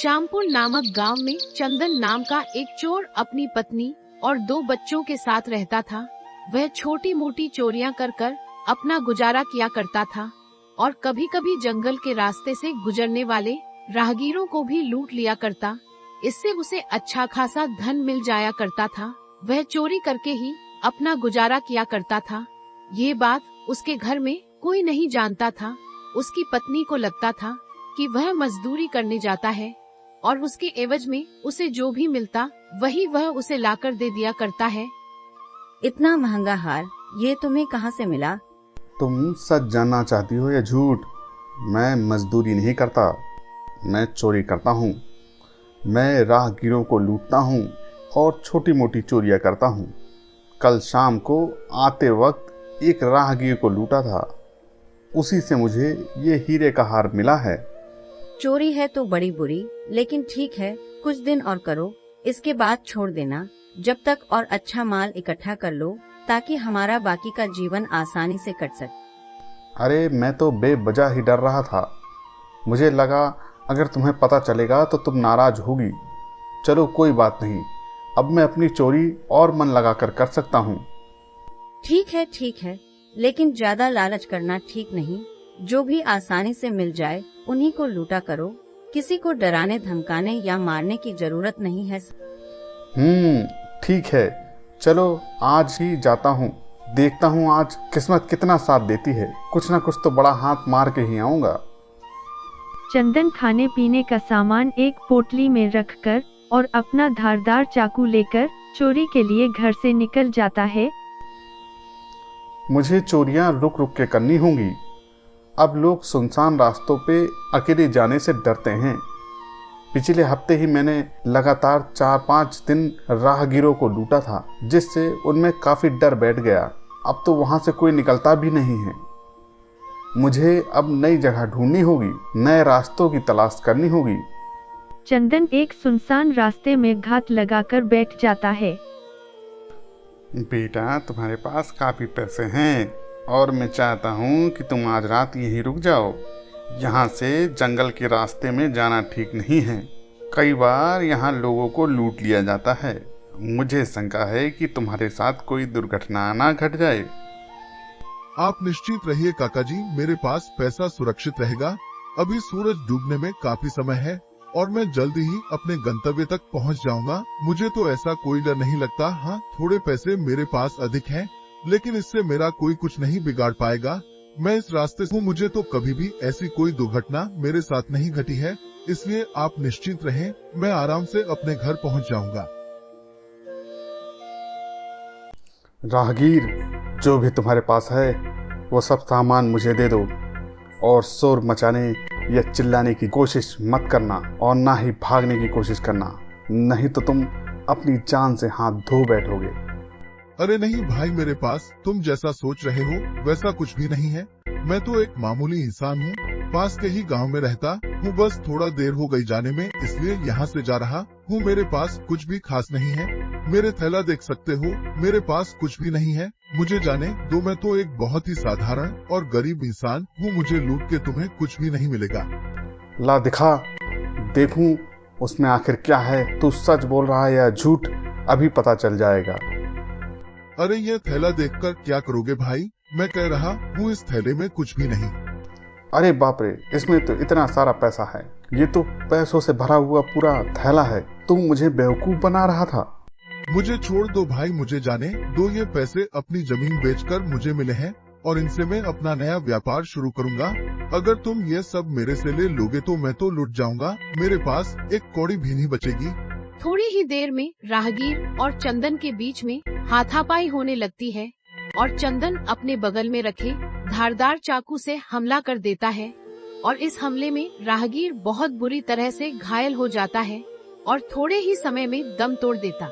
श्यामपुर नामक गांव में चंदन नाम का एक चोर अपनी पत्नी और 2 बच्चों के साथ रहता था। वह छोटी मोटी चोरियां कर कर अपना गुजारा किया करता था और कभी कभी जंगल के रास्ते से गुजरने वाले राहगीरों को भी लूट लिया करता। इससे उसे अच्छा खासा धन मिल जाया करता था। वह चोरी करके ही अपना गुजारा किया करता था। ये बात उसके घर में कोई नहीं जानता था। उसकी पत्नी को लगता था कि वह मजदूरी करने जाता है और उसके एवज में उसे जो भी मिलता वही वह उसे लाकर दे दिया करता है। इतना महंगा हार ये तुम्हें कहाँ से मिला? तुम सच जानना चाहती हो या झूठ? मैं मजदूरी नहीं करता, मैं चोरी करता हूँ। मैं राहगीरों को लूटता हूँ और छोटी मोटी चोरियाँ करता हूँ। कल शाम को आते वक्त एक राहगीर को लूटा था, उसी से मुझे ये हीरे का हार मिला है। चोरी है तो बड़ी बुरी, लेकिन ठीक है, कुछ दिन और करो, इसके बाद छोड़ देना, जब तक और अच्छा माल इकट्ठा कर लो ताकि हमारा बाकी का जीवन आसानी से कट सके। अरे मैं तो बेवजह ही डर रहा था। मुझे लगा अगर तुम्हें पता चलेगा तो तुम नाराज होगी। चलो कोई बात नहीं, अब मैं अपनी चोरी और मन लगाकर कर सकता हूँ। ठीक है, लेकिन ज्यादा लालच करना ठीक नहीं। जो भी आसानी से मिल जाए उन्हीं को लूटा करो। किसी को डराने धमकाने या मारने की जरूरत नहीं है। ठीक है, चलो आज ही जाता हूँ। देखता हूँ आज किस्मत कितना साथ देती है। कुछ ना कुछ तो बड़ा हाथ मार के ही आऊंगा। चंदन खाने पीने का सामान एक पोटली में रखकर और अपना धारदार चाकू लेकर चोरी के लिए घर से निकल जाता है। मुझे चोरियां रुक रुक के करनी होंगी। अब लोग सुनसान रास्तों पे अकेले जाने से डरते हैं। पिछले हफ्ते ही मैंने लगातार 4-5 दिन राहगीरों को लूटा था, जिससे उनमें काफी डर बैठ गया। अब तो वहां से कोई निकलता भी नहीं है। मुझे अब नई जगह ढूंढनी होगी, नए रास्तों की तलाश करनी होगी। चंदन एक सुनसान रास्ते में घात लगाकर बैठ जाता है। बेटा, तुम्हारे पास काफी पैसे हैं और मैं चाहता हूँ कि तुम आज रात यहीं रुक जाओ। यहाँ से जंगल के रास्ते में जाना ठीक नहीं है। कई बार यहाँ लोगों को लूट लिया जाता है। मुझे शंका है कि तुम्हारे साथ कोई दुर्घटना ना घट जाए। आप निश्चित रहिए काका जी, मेरे पास पैसा सुरक्षित रहेगा। अभी सूरज डूबने में काफी समय है और मैं जल्दी ही अपने गंतव्य तक पहुंच जाऊंगा। मुझे तो ऐसा कोई डर नहीं लगता। हाँ, थोड़े पैसे मेरे पास अधिक हैं, लेकिन इससे मेरा कोई कुछ नहीं बिगाड़ पाएगा। मैं इस रास्ते से हूँ, मुझे तो कभी भी ऐसी कोई दुर्घटना मेरे साथ नहीं घटी है, इसलिए आप निश्चिंत रहें, मैं आराम से अपने घर पहुँच जाऊंगा। राहगीर, जो भी तुम्हारे पास है वो सब सामान मुझे दे दो और शोर मचाने या चिल्लाने की कोशिश मत करना और ना ही भागने की कोशिश करना, नहीं तो तुम अपनी जान से हाथ धो बैठोगे। अरे नहीं भाई, मेरे पास तुम जैसा सोच रहे हो वैसा कुछ भी नहीं है। मैं तो एक मामूली इंसान हूँ, पास के ही गांव में रहता हूँ। बस थोड़ा देर हो गई जाने में, इसलिए यहाँ से जा रहा हूँ। मेरे पास कुछ भी खास नहीं है। मेरे थैला देख सकते हो, मेरे पास कुछ भी नहीं है। मुझे जाने दो, मैं तो एक बहुत ही साधारण और गरीब इंसान हूँ। मुझे लूट के तुम्हें कुछ भी नहीं मिलेगा। ला दिखा, देखूं उसमें आखिर क्या है। तू सच बोल रहा है या झूठ, अभी पता चल जाएगा। अरे ये थैला देखकर क्या करोगे भाई? मैं कह रहा हूँ इस थैले में कुछ भी नहीं। अरे बाप रे, इसमें तो इतना सारा पैसा है। ये तो पैसों से भरा हुआ पूरा थैला है। तू मुझे बेवकूफ बना रहा था। मुझे छोड़ दो भाई, मुझे जाने दो। ये पैसे अपनी जमीन बेचकर मुझे मिले हैं और इनसे मैं अपना नया व्यापार शुरू करूंगा। अगर तुम ये सब मेरे से ले लोगे तो मैं तो लुट जाऊंगा। मेरे पास एक कौड़ी भी नहीं बचेगी। थोड़ी ही देर में राहगीर और चंदन के बीच में हाथापाई होने लगती है और चंदन अपने बगल में रखे धारदार चाकू से हमला कर देता है और इस हमले में राहगीर बहुत बुरी तरह से घायल हो जाता है और थोड़े ही समय में दम तोड़ देता।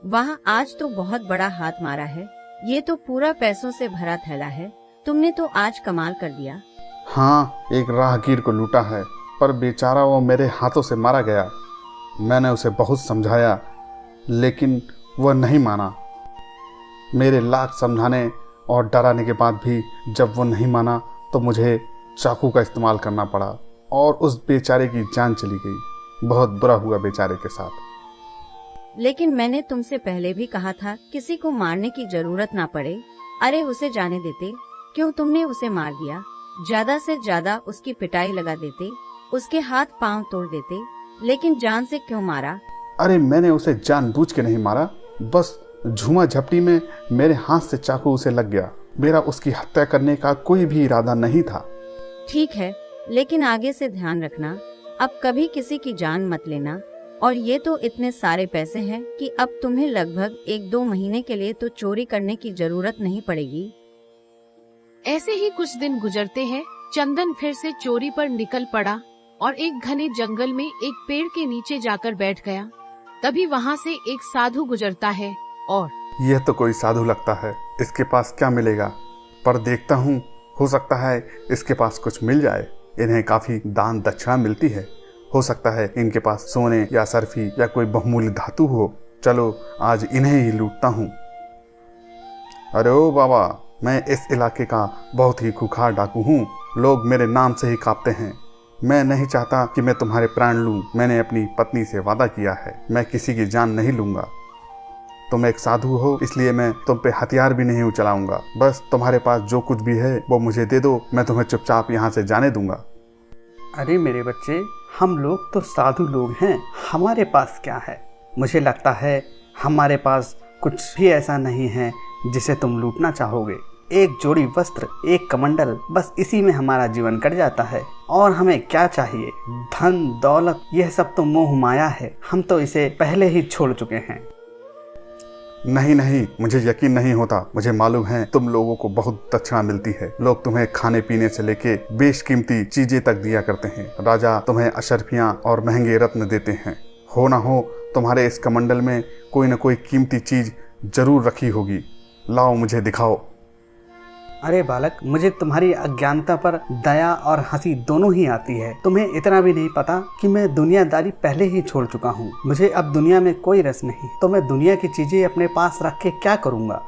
वाह, आज तो बहुत बड़ा हाथ मारा है। ये तो पूरा पैसों से भरा थैला है। तुमने तो आज कमाल कर दिया। हाँ, एक राहगीर को लूटा है, पर बेचारा वो मेरे हाथों से मारा गया। मैंने उसे बहुत समझाया, लेकिन वह नहीं माना। मेरे लाख समझाने और डराने के बाद भी जब वो नहीं माना तो मुझे चाकू का इस्तेमाल करना पड़ा और उस बेचारे की जान चली गई। बहुत बुरा हुआ बेचारे के साथ। लेकिन मैंने तुमसे पहले भी कहा था किसी को मारने की जरूरत ना पड़े। अरे उसे जाने देते, क्यों तुमने उसे मार दिया? ज्यादा से ज्यादा उसकी पिटाई लगा देते, उसके हाथ पांव तोड़ देते, लेकिन जान से क्यों मारा? अरे मैंने उसे जानबूझ के नहीं मारा, बस झूमा झपटी में मेरे हाथ से चाकू उसे लग गया। मेरा उसकी हत्या करने का कोई भी इरादा नहीं था। ठीक है, लेकिन आगे से ध्यान रखना, अब कभी किसी की जान मत लेना। और ये तो इतने सारे पैसे हैं कि अब तुम्हें लगभग 1-2 महीने के लिए तो चोरी करने की जरूरत नहीं पड़ेगी। ऐसे ही कुछ दिन गुजरते हैं। चंदन फिर से चोरी पर निकल पड़ा और एक घने जंगल में एक पेड़ के नीचे जाकर बैठ गया। तभी वहाँ से एक साधु गुजरता है और यह तो कोई साधु लगता है, इसके पास क्या मिलेगा? पर देखता हूँ, हो सकता है इसके पास कुछ मिल जाए। इन्हें काफी दान दक्षिणा मिलती है, हो सकता है इनके पास सोने या सर्फी या कोई बहुमूल्य धातु हो। चलो आज इन्हें ही लूटता हूँ। अरे ओ बाबा, मैं इस इलाके का बहुत ही खूंखार डाकू हूँ। लोग मेरे नाम से ही कांपते हैं। मैं नहीं चाहता कि मैं तुम्हारे प्राण लूं। मैंने अपनी पत्नी से वादा किया है, मैं किसी की जान नहीं लूंगा। तुम एक साधु हो, इसलिए मैं तुम पे हथियार भी नहीं चलाऊंगा। बस तुम्हारे पास जो कुछ भी है वो मुझे दे दो, मैं तुम्हें चुपचाप यहाँ से जाने दूंगा। अरे मेरे बच्चे, हम लोग तो साधु लोग हैं, हमारे पास क्या है? मुझे लगता है हमारे पास कुछ भी ऐसा नहीं है जिसे तुम लूटना चाहोगे। एक जोड़ी वस्त्र, एक कमंडल, बस इसी में हमारा जीवन कट जाता है। और हमें क्या चाहिए? धन दौलत, यह सब तो मोह माया है। हम तो इसे पहले ही छोड़ चुके हैं। नहीं नहीं, मुझे यकीन नहीं होता। मुझे मालूम है तुम लोगों को बहुत दक्षिणा मिलती है। लोग तुम्हें खाने पीने से लेके बेशकीमती चीजें तक दिया करते हैं। राजा तुम्हें अशर्फियां और महंगे रत्न देते हैं। हो ना हो तुम्हारे इस कमंडल में कोई न कोई कीमती चीज जरूर रखी होगी। लाओ मुझे दिखाओ। अरे बालक, मुझे तुम्हारी अज्ञानता पर दया और हंसी दोनों ही आती है। तुम्हें इतना भी नहीं पता कि मैं दुनियादारी पहले ही छोड़ चुका हूँ। मुझे अब दुनिया में कोई रस नहीं, तो मैं दुनिया की चीजें अपने पास रख के क्या करूँगा?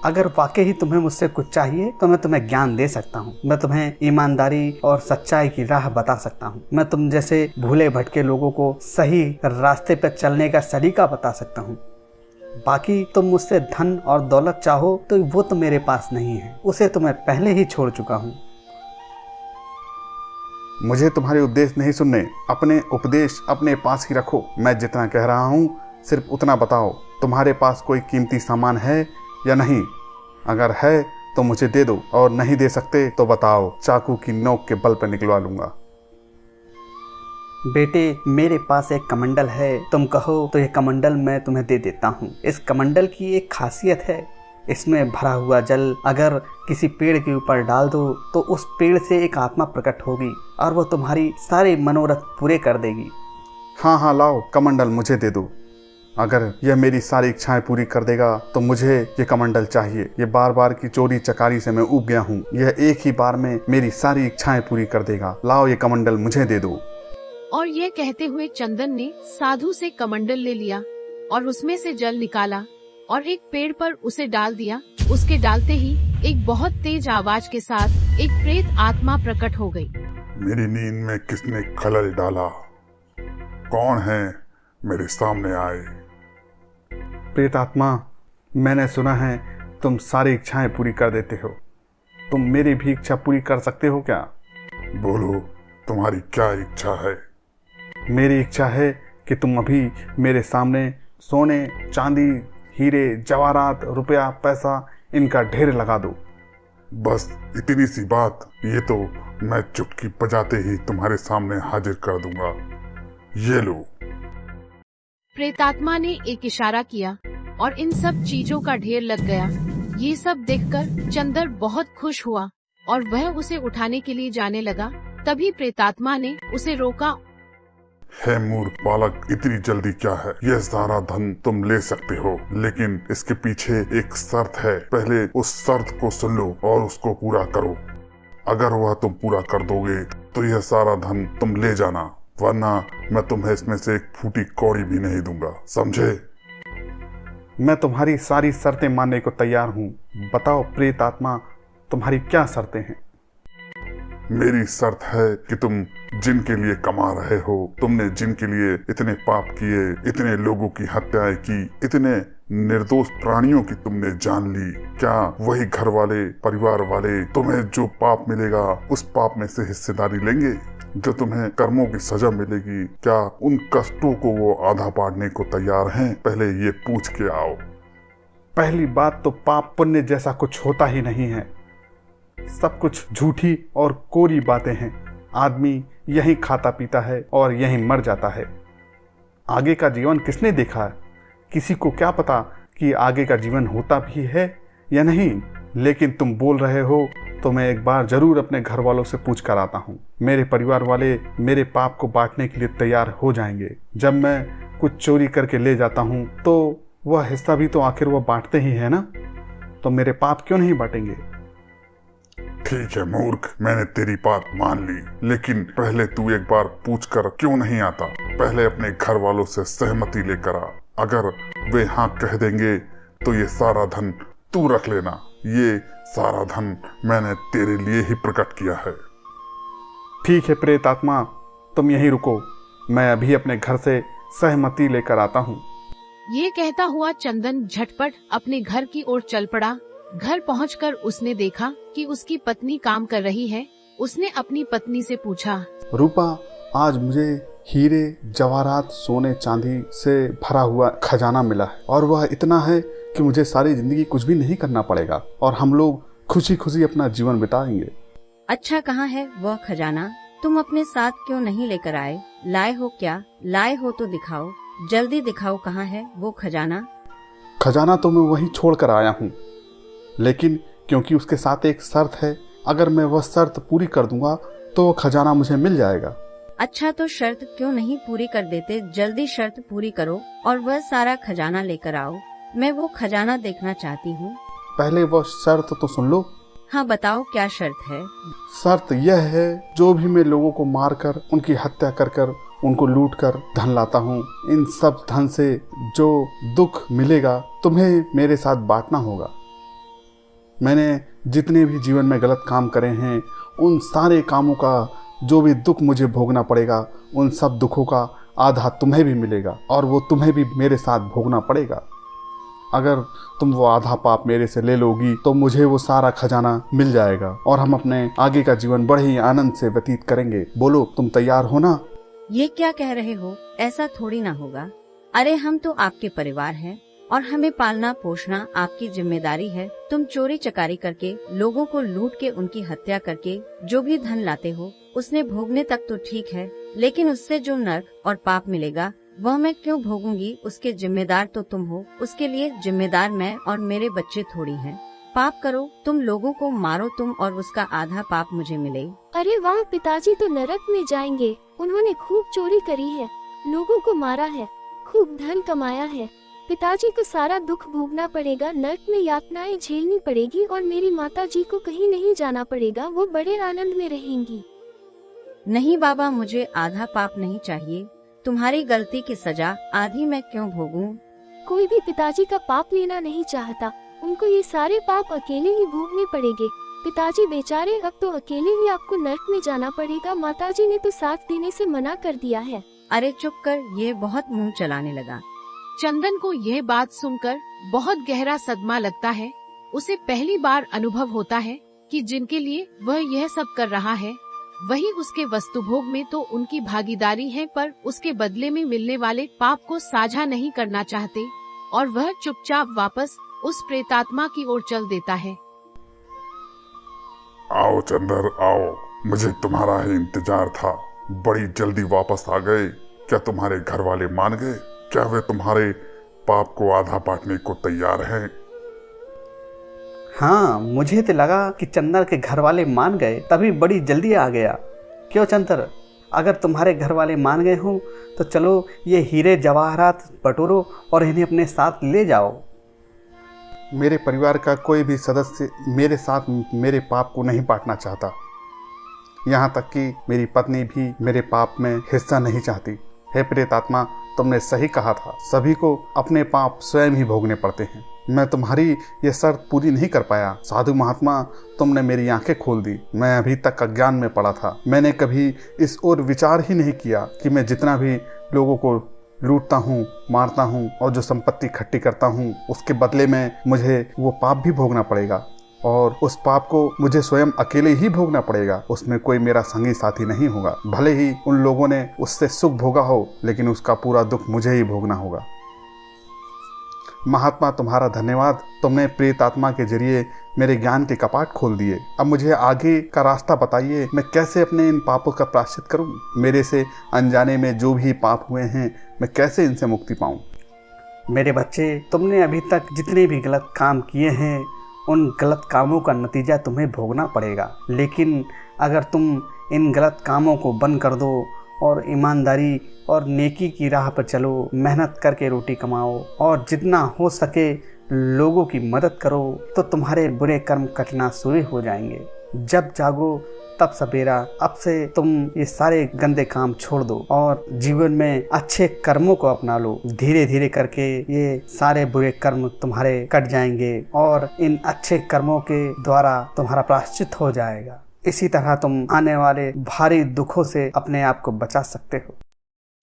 अगर वाकई ही तुम्हें मुझसे कुछ चाहिए तो मैं तुम्हें ज्ञान दे सकता हूँ। मैं तुम्हें ईमानदारी और सच्चाई की राह बता सकता हूँ। मैं तुम जैसे भूले भटके लोगों को सही रास्ते पर चलने का सलीका बता सकता हूँ। बाकी तुम मुझसे धन और दौलत चाहो तो वो तो मेरे पास नहीं है, उसे तो मैं पहले ही छोड़ चुका हूँ। मुझे तुम्हारे उपदेश नहीं सुनने। अपने उपदेश अपने पास ही रखो। मैं जितना कह रहा हूँ सिर्फ उतना बताओ। तुम्हारे पास कोई कीमती सामान है या नहीं? अगर है तो मुझे दे दो, और नहीं दे सकते तो बताओ, चाकू की नोक के बल पर निकलवा लूंगा। बेटे, मेरे पास एक कमंडल है, तुम कहो तो यह कमंडल मैं तुम्हें दे देता हूँ। इस कमंडल की एक खासियत है, इसमें भरा हुआ जल अगर किसी पेड़ के ऊपर डाल दो तो उस पेड़ से एक आत्मा प्रकट होगी और वो तुम्हारी सारे मनोरथ पूरे कर देगी। हाँ हाँ, लाओ कमंडल मुझे दे दो। अगर यह मेरी सारी इच्छाएं पूरी कर देगा तो मुझे ये कमंडल चाहिए। ये बार बार की चोरी चकारी से मैं ऊब गया हूँ। यह एक ही बार में मेरी सारी इच्छाएं पूरी कर देगा। लाओ ये कमंडल मुझे दे दो। और यह कहते हुए चंदन ने साधु से कमंडल ले लिया और उसमें से जल निकाला और एक पेड़ पर उसे डाल दिया। उसके डालते ही एक बहुत तेज आवाज के साथ एक प्रेत आत्मा प्रकट हो गई। मेरी नींद में किसने खलल डाला? कौन है? मेरे सामने आए। प्रेत आत्मा, मैंने सुना है तुम सारी इच्छाएं पूरी कर देते हो। तुम मेरी भी इच्छा पूरी कर सकते हो क्या? बोलो, तुम्हारी क्या इच्छा है? मेरी इच्छा है कि तुम अभी मेरे सामने सोने चांदी हीरे जवाहरात रुपया पैसा इनका ढेर लगा दो। बस इतनी सी बात? ये तो मैं चुटकी बजाते ही तुम्हारे सामने हाजिर कर दूंगा। ये लो। प्रेतात्मा ने एक इशारा किया और इन सब चीजों का ढेर लग गया। ये सब देखकर चंदन बहुत खुश हुआ और वह उसे उठाने के लिए जाने लगा। तभी प्रेतात्मा ने उसे रोका। है मूर्ख बालक, इतनी जल्दी क्या है? यह सारा धन तुम ले सकते हो, लेकिन इसके पीछे एक शर्त है। पहले उस शर्त को सुन लो और उसको पूरा करो। अगर वह तुम पूरा कर दोगे तो यह सारा धन तुम ले जाना, वरना मैं तुम्हें इसमें से एक फूटी कौड़ी भी नहीं दूंगा, समझे? मैं तुम्हारी सारी शर्तें मानने को तैयार हूँ। बताओ प्रेत आत्मा, तुम्हारी क्या शर्तें हैं? मेरी शर्त है कि तुम जिनके लिए कमा रहे हो, तुमने जिनके लिए इतने पाप किए, इतने लोगों की हत्याएं की, इतने निर्दोष प्राणियों की तुमने जान ली, क्या वही घर वाले, परिवार वाले तुम्हें जो पाप मिलेगा उस पाप में से हिस्सेदारी लेंगे? जो तुम्हें कर्मों की सजा मिलेगी, क्या उन कष्टों को वो आधा बांटने को तैयार हैं? पहले ये पूछ के आओ। पहली बात तो पाप पुण्य जैसा कुछ होता ही नहीं है। सब कुछ झूठी और कोरी बातें हैं। आदमी यहीं खाता पीता है और यहीं मर जाता है। आगे का जीवन किसने देखा है? किसी को क्या पता कि आगे का जीवन होता भी है या नहीं। लेकिन तुम बोल रहे हो तो मैं एक बार जरूर अपने घर वालों से पूछ कर आता हूँ। मेरे परिवार वाले मेरे पाप को बांटने के लिए तैयार हो जाएंगे। जब मैं कुछ चोरी करके ले जाता हूँ तो वह हिस्सा भी तो आखिर वह बांटते ही है ना, तो मेरे पाप क्यों नहीं बांटेंगे? ठीक है मूर्ख, मैंने तेरी बात मान ली, लेकिन पहले तू एक बार पूछ कर क्यों नहीं आता? पहले अपने घर वालों से सहमति लेकर आ। अगर वे हाँ कह देंगे तो ये सारा धन तू रख लेना। ये सारा धन मैंने तेरे लिए ही प्रकट किया है। ठीक है प्रेत आत्मा, तुम यहीं रुको, मैं अभी अपने घर से सहमति लेकर आता हूँ। ये कहता हुआ चंदन झटपट अपने घर की ओर चल पड़ा। घर पहुंचकर उसने देखा कि उसकी पत्नी काम कर रही है। उसने अपनी पत्नी से पूछा, रूपा, आज मुझे हीरे जवाहरात सोने चांदी से भरा हुआ खजाना मिला है और वह इतना है कि मुझे सारी जिंदगी कुछ भी नहीं करना पड़ेगा और हम लोग खुशी खुशी अपना जीवन बिताएंगे। अच्छा, कहाँ है वह खजाना? तुम अपने साथ क्यों नहीं लेकर आए? लाए हो क्या? लाए हो तो दिखाओ, जल्दी दिखाओ, कहाँ है वो खजाना? खजाना तो मैं वहीं छोड़ कर आया हूँ, लेकिन क्योंकि उसके साथ एक शर्त है, अगर मैं वह शर्त पूरी कर दूंगा तो वो खजाना मुझे मिल जाएगा। अच्छा, तो शर्त क्यों नहीं पूरी कर देते? जल्दी शर्त पूरी करो और वह सारा खजाना लेकर आओ। मैं वो खजाना देखना चाहती हूँ। पहले वह शर्त तो सुन लो। हाँ बताओ, क्या शर्त है? शर्त यह है, जो भी मैं लोगों को मारकर, उनकी हत्या कर कर, उनको लूट कर धन लाता हूँ, इन सब धन से जो दुख मिलेगा तुम्हें मेरे साथ बांटना होगा। मैंने जितने भी जीवन में गलत काम करे हैं, उन सारे कामों का जो भी दुख मुझे भोगना पड़ेगा, उन सब दुखों का आधा तुम्हें भी मिलेगा और वो तुम्हें भी मेरे साथ भोगना पड़ेगा। अगर तुम वो आधा पाप मेरे से ले लोगी तो मुझे वो सारा खजाना मिल जाएगा और हम अपने आगे का जीवन बड़े ही आनंद से व्यतीत करेंगे। बोलो, तुम तैयार हो ना? ये क्या कह रहे हो? ऐसा थोड़ी ना होगा। अरे हम तो आपके परिवार हैं और हमें पालना पोषना आपकी जिम्मेदारी है। तुम चोरी चकारी करके, लोगों को लूट के, उनकी हत्या करके जो भी धन लाते हो उसने भोगने तक तो ठीक है, लेकिन उससे जो नर्क और पाप मिलेगा वह मैं क्यों भोगूंगी? उसके जिम्मेदार तो तुम हो, उसके लिए जिम्मेदार मैं और मेरे बच्चे थोड़ी हैं। पाप करो, तुम लोगों को मारो तुम, और उसका आधा पाप मुझे मिले। अरे वाह, पिताजी तो नरक में जाएंगे। उन्होंने खूब चोरी करी है, लोगों को मारा है, खूब धन कमाया है। पिताजी को सारा दुख भोगना पड़ेगा, नरक में यातनाएं झेलनी पड़ेगी और मेरी माताजी को कहीं नहीं जाना पड़ेगा, वो बड़े आनंद में रहेंगी। नहीं बाबा, मुझे आधा पाप नहीं चाहिए। तुम्हारी गलती की सजा आधी मैं क्यों भोगूं? कोई भी पिताजी का पाप लेना नहीं चाहता, उनको ये सारे पाप अकेले ही भोगने पड़ेंगे। पिताजी बेचारे, अब तो अकेले ही आपको नरक में जाना पड़ेगा। माताजी ने तो साथ देने से मना कर दिया है। अरे चुप कर, ये बहुत मुंह चलाने लगा। चंदन को यह बात सुनकर बहुत गहरा सदमा लगता है। उसे पहली बार अनुभव होता है कि जिनके लिए वह यह सब कर रहा है वही उसके वस्तुभोग में तो उनकी भागीदारी है, पर उसके बदले में मिलने वाले पाप को साझा नहीं करना चाहते और वह चुपचाप वापस उस प्रेतात्मा की ओर चल देता है। आओ चंदर आओ, मुझे तुम्हारा ही इंतजार था। बड़ी जल्दी वापस आ गए। क्या तुम्हारे घर वाले मान गए? क्या वे तुम्हारे पाप को आधा बांटने को तैयार हैं? हाँ, मुझे तो लगा कि चंदर के घर वाले मान गए, तभी बड़ी जल्दी आ गया। क्यों चंदर, अगर तुम्हारे घर वाले मान गए हों तो चलो ये हीरे जवाहरात बटोरो और इन्हें अपने साथ ले जाओ। मेरे परिवार का कोई भी सदस्य मेरे साथ मेरे पाप को नहीं बांटना चाहता। यहाँ तक कि मेरी पत्नी भी मेरे पाप में हिस्सा नहीं चाहती। हे प्रेतात्मा, तुमने सही कहा था, सभी को अपने पाप स्वयं ही भोगने पड़ते हैं। मैं तुम्हारी ये शर्त पूरी नहीं कर पाया। साधु महात्मा, तुमने मेरी आंखें खोल दी। मैं अभी तक अज्ञान में पड़ा था। मैंने कभी इस ओर विचार ही नहीं किया कि मैं जितना भी लोगों को लूटता हूँ, मारता हूँ और जो संपत्ति इकट्ठी करता हूँ, उसके बदले में मुझे वो पाप भी भोगना पड़ेगा, और उस पाप को मुझे स्वयं अकेले ही भोगना पड़ेगा। उसमें कोई मेरा संगी साथी नहीं होगा। भले ही उन लोगों ने उससे सुख भोगा हो, लेकिन उसका पूरा दुख मुझे ही भोगना होगा। महात्मा, तुम्हारा धन्यवाद। तुमने प्रेत आत्मा के जरिए मेरे ज्ञान के कपाट खोल दिए। अब मुझे आगे का रास्ता बताइए। मैं कैसे अपने इन पापों का प्रायश्चित करूं? मेरे से अनजाने में जो भी पाप हुए हैं, मैं कैसे इनसे मुक्ति पाऊं? मेरे बच्चे, तुमने अभी तक जितने भी गलत काम किए हैं, उन गलत कामों का नतीजा तुम्हें भोगना पड़ेगा। लेकिन अगर तुम इन गलत कामों को बंद कर दो और ईमानदारी और नेकी की राह पर चलो, मेहनत करके रोटी कमाओ और जितना हो सके लोगों की मदद करो, तो तुम्हारे बुरे कर्म कटना शुरू हो जाएंगे। जब जागो तब सवेरा। अब से तुम ये सारे गंदे काम छोड़ दो और जीवन में अच्छे कर्मों को अपना लो। धीरे धीरे करके ये सारे बुरे कर्म तुम्हारे कट जाएंगे और इन अच्छे कर्मों के द्वारा तुम्हारा प्रायश्चित हो जाएगा। इसी तरह तुम आने वाले भारी दुखों से अपने आप को बचा सकते हो।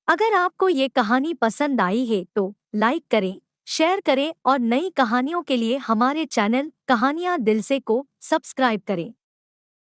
अगर आपको ये कहानी पसंद आई है तो लाइक करें, शेयर करें और नई कहानियों के लिए हमारे चैनल कहानियाँ दिल से को सब्सक्राइब करें।